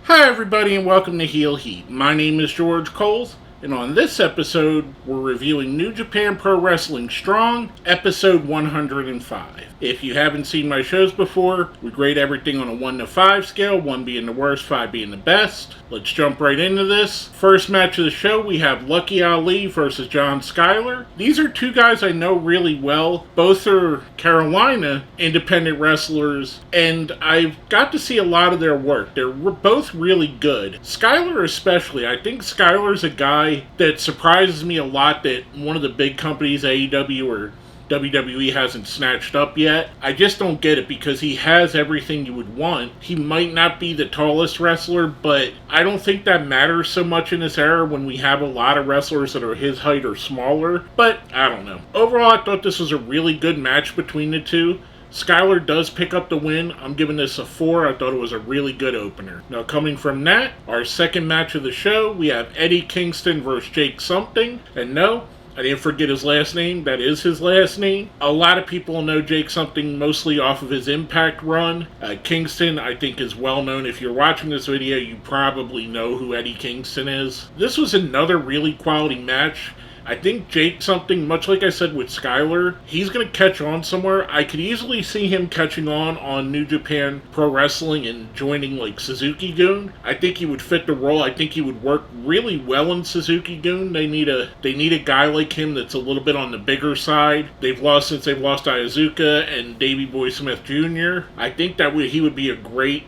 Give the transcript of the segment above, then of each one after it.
Hi, everybody, and welcome to Heel Heat. My name is George Coles, and on this episode, we're reviewing New Japan Pro Wrestling Strong, episode 105. If you haven't seen my shows before, we grade everything on a 1 to 5 scale, 1 being the worst, 5 being the best. Let's jump right into this. First match of the show, we have Lucky Ali versus John Skyler. These are two guys I know really well. Both are Carolina independent wrestlers, and I've got to see a lot of their work. They're both really good. Skyler especially. I think Skyler's a guy that surprises me a lot that one of the big companies, AEW or WWE, hasn't snatched up yet. I just don't get it because he has everything you would want. He might not be the tallest wrestler, but I don't think that matters so much in this era when we have a lot of wrestlers that are his height or smaller. But I don't know. Overall, I thought this was a really good match between the two. Skyler does pick up the win. I'm giving this a 4. I thought it was a really good opener. Now, coming from that, our second match of the show, we have Eddie Kingston versus Jake Something. And no, I didn't forget his last name. That is his last name. A lot of people know Jake Something mostly off of his Impact run. Kingston, I think, is well known. If you're watching this video, you probably know who Eddie Kingston is. This was another really quality match. I think Jake Something, much like I said with Skyler, he's going to catch on somewhere. I could easily see him catching on New Japan Pro Wrestling and joining like Suzuki-gun. I think he would fit the role. I think he would work really well in Suzuki-gun. They need a guy like him that's a little bit on the bigger side. Since they've lost Iizuka and Davey Boy Smith Jr. I think that he would be a great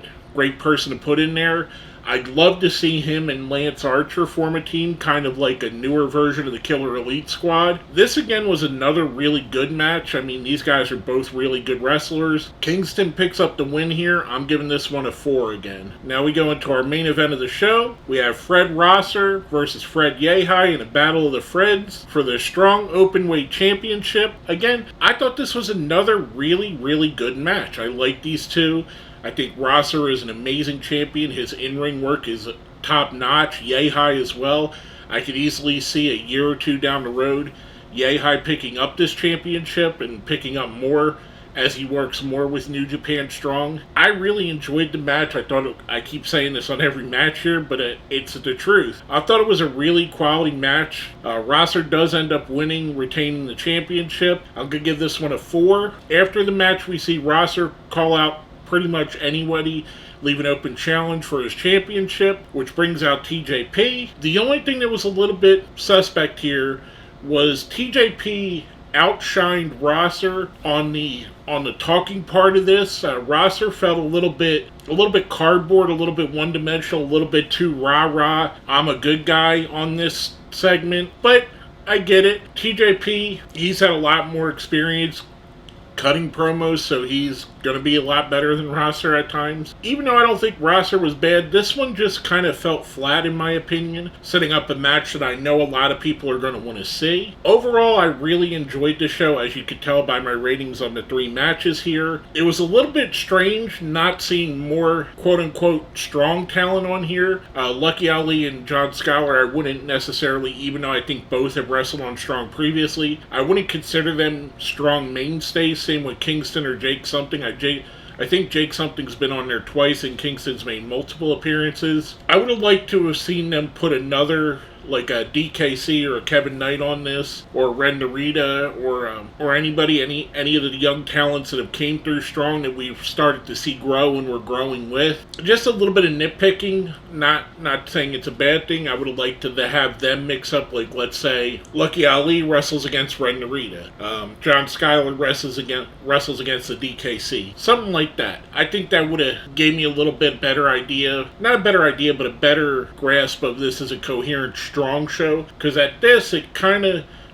person to put in there. I'd love to see him and Lance Archer form a team, kind of like a newer version of the Killer Elite Squad. This, again, was another really good match. I mean, these guys are both really good wrestlers. Kingston picks up the win here. I'm giving this one a 4 again. Now we go into our main event of the show. We have Fred Rosser versus Fred Yehi in a battle of the Freds for the Strong Openweight Championship. Again, I thought this was another really, really good match. I like these two. I think Rosser is an amazing champion. His in-ring work is top-notch. Yehi as well. I could easily see a year or two down the road Yehi picking up this championship and picking up more as he works more with New Japan Strong. I really enjoyed the match. I keep saying this on every match here, but it's the truth. I thought it was a really quality match. Rosser does end up winning, retaining the championship. I'm going to give this one a 4. After the match, we see Rosser call out pretty much anybody, leave an open challenge for his championship, which brings out TJP. The only thing that was a little bit suspect here was TJP outshined Rosser on the talking part of this. Rosser felt a little bit cardboard, a little bit one-dimensional, a little bit too rah-rah. I'm a good guy on this segment, but I get it. TJP, he's had a lot more experience cutting promos, so he's going to be a lot better than Rosser at times. Even though I don't think Rosser was bad, this one just kind of felt flat in my opinion, setting up a match that I know a lot of people are going to want to see. Overall, I really enjoyed the show, as you could tell by my ratings on the 3 matches here. It was a little bit strange not seeing more quote-unquote strong talent on here. Lucky Ali and John Skyler, I wouldn't necessarily, even though I think both have wrestled on Strong previously, I wouldn't consider them strong mainstays. Same with Kingston or Jake Something. I think Jake Something's been on there twice and Kingston's made multiple appearances. I would have liked to have seen them put another, like a DKC or a Kevin Knight on this, or Ren Narita, or anybody, any of the young talents that have came through Strong that we've started to see grow and we're growing with. Just a little bit of nitpicking, not saying it's a bad thing. I would have liked to have them mix up, like let's say Lucky Ali wrestles against Ren Narita, John Skyler wrestles against the DKC, something like that. I think that would have gave me a little bit better idea, not a better idea, but a better grasp of this as a coherent Strong show, because at this,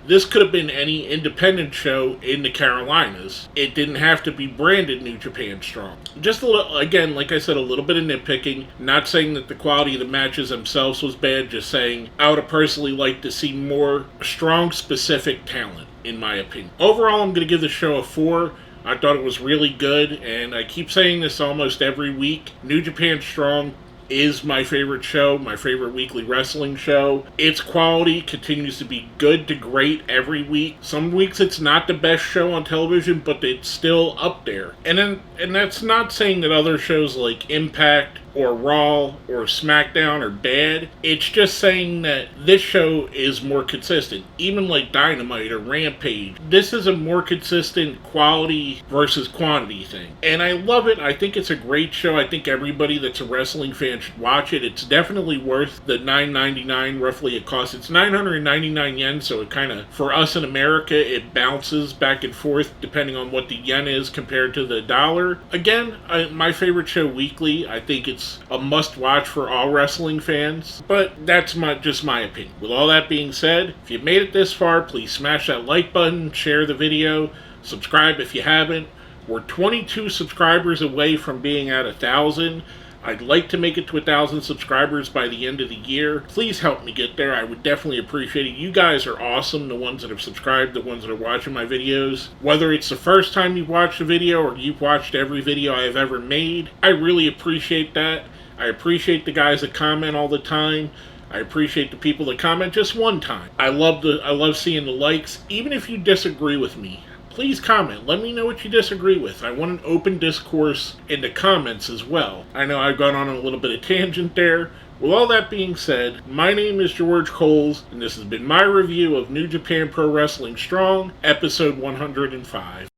this could have been any independent show in the Carolinas. It didn't have to be branded New Japan Strong. Just a little, again, like I said, a little bit of nitpicking. Not saying that the quality of the matches themselves was bad, just saying I would have personally liked to see more Strong-specific talent, in my opinion. Overall, I'm going to give the show a 4. I thought it was really good, and I keep saying this almost every week. New Japan Strong is my favorite show, my favorite weekly wrestling show. Its quality continues to be good to great every week. Some weeks it's not the best show on television, but it's still up there. And that's not saying that other shows like Impact or Raw or SmackDown are bad. It's just saying that this show is more consistent. Even like Dynamite or Rampage, this is a more consistent quality versus quantity thing. And I love it. I think it's a great show. I think everybody that's a wrestling fan should watch it. It's definitely worth the $9.99 roughly it costs. It's 999 yen, so it kind of, for us in America, it bounces back and forth depending on what the yen is compared to the dollar. Again, my favorite show weekly. I think it's a must-watch for all wrestling fans, but that's just my opinion. With all that being said, if you've made it this far, please smash that like button, share the video, subscribe if you haven't. We're 22 subscribers away from being at 1,000. I'd like to make it to 1,000 subscribers by the end of the year. Please help me get there. I would definitely appreciate it. You guys are awesome, the ones that have subscribed, the ones that are watching my videos. Whether it's the first time you've watched a video or you've watched every video I've ever made, I really appreciate that. I appreciate the guys that comment all the time. I appreciate the people that comment just one time. I love seeing the likes. Even if you disagree with me, please comment. Let me know what you disagree with. I want an open discourse in the comments as well. I know I've gone on a little bit of tangent there. With all that being said, my name is George Coles, and this has been my review of New Japan Pro Wrestling Strong, episode 105.